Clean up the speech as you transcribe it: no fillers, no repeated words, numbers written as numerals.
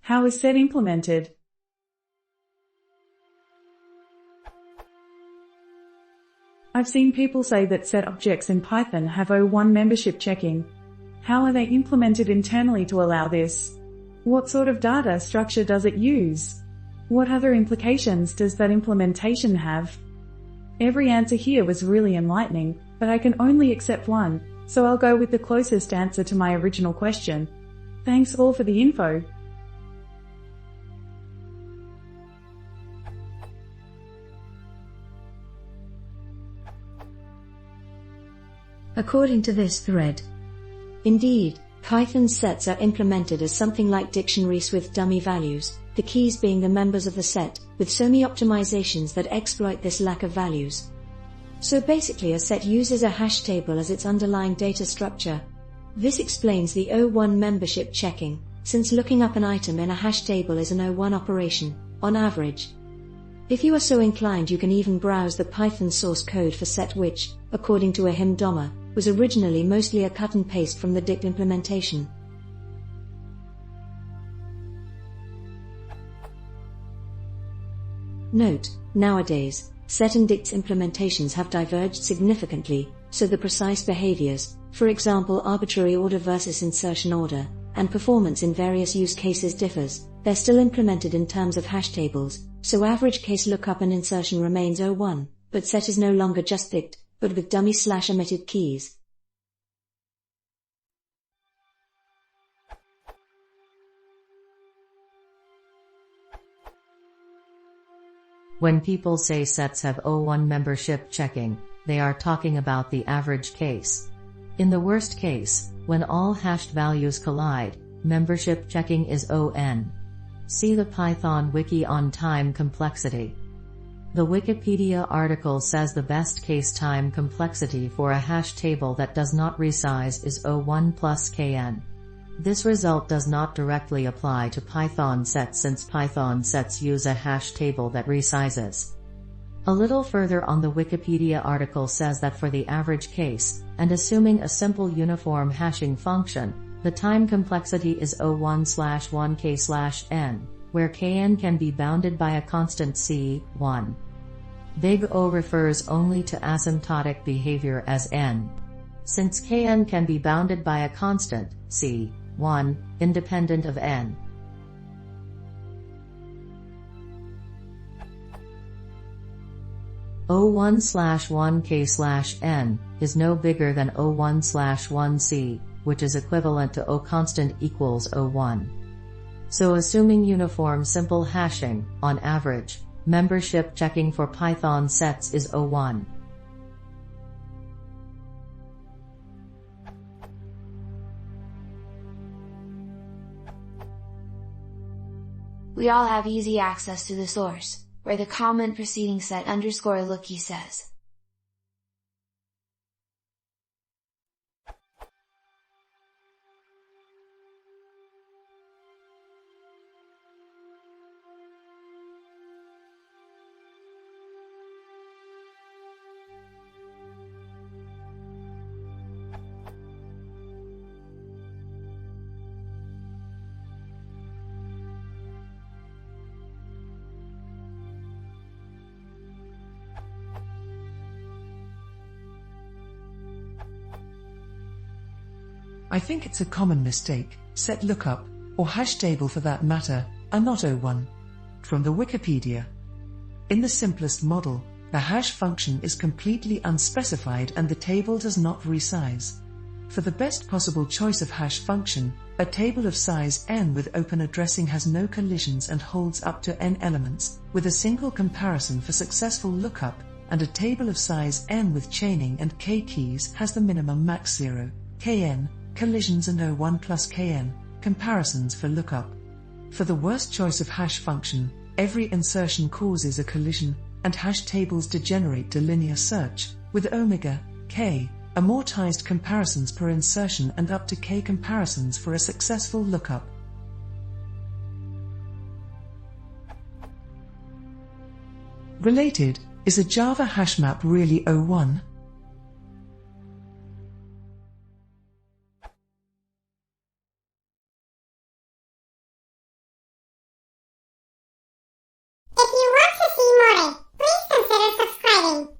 How is set implemented? I've seen people say that set objects in Python have O1 membership checking. How are they implemented internally to allow this? What sort of data structure does it use? What other implications does that implementation have? Every answer here was really enlightening, but I can only accept one, so I'll go with the closest answer to my original question. Thanks all for the info. According to this thread, indeed, Python sets are implemented as something like dictionaries with dummy values, the keys being the members of the set, with semi-optimizations that exploit this lack of values. So basically a set uses a hash table as its underlying data structure. This explains the O1 membership checking, since looking up an item in a hash table is an O1 operation, on average. If you are so inclined, you can even browse the Python source code for set, which, according to Ahim Doma, was originally mostly a cut and paste from the dict implementation. Note, nowadays, set and dict's implementations have diverged significantly, so the precise behaviors, for example arbitrary order versus insertion order, and performance in various use cases differs. They're still implemented in terms of hash tables, so average case lookup and insertion remains O1, but set is no longer just dict, but with dummy/omitted keys. When people say sets have O1 membership checking, they are talking about the average case. In the worst case, when all hashed values collide, membership checking is ON. See the Python wiki on time complexity. The Wikipedia article says the best case time complexity for a hash table that does not resize is O1 plus kn. This result does not directly apply to Python sets since Python sets use a hash table that resizes. A little further on, the Wikipedia article says that for the average case, and assuming a simple uniform hashing function, the time complexity is O1/1k/n, where kn can be bounded by a constant c(1). Big O refers only to asymptotic behavior as n. Since kn can be bounded by a constant c(1), independent of n. O1/1k/n is no bigger than O1/1c, which is equivalent to O constant equals O1. So assuming uniform simple hashing, on average, membership checking for Python sets is O1. We all have easy access to the source, where the comment preceding set_lookie says. I think it's a common mistake. Set lookup, or hash table for that matter, are not O1. From the Wikipedia. In the simplest model, the hash function is completely unspecified and the table does not resize. For the best possible choice of hash function, a table of size n with open addressing has no collisions and holds up to n elements, with a single comparison for successful lookup, and a table of size n with chaining and k keys has the minimum max 0, kn, collisions and O1 plus kn, comparisons for lookup. For the worst choice of hash function, every insertion causes a collision, and hash tables degenerate to linear search, with omega, k, amortized comparisons per insertion and up to k comparisons for a successful lookup. Related, is a Java hashmap really O1? learning.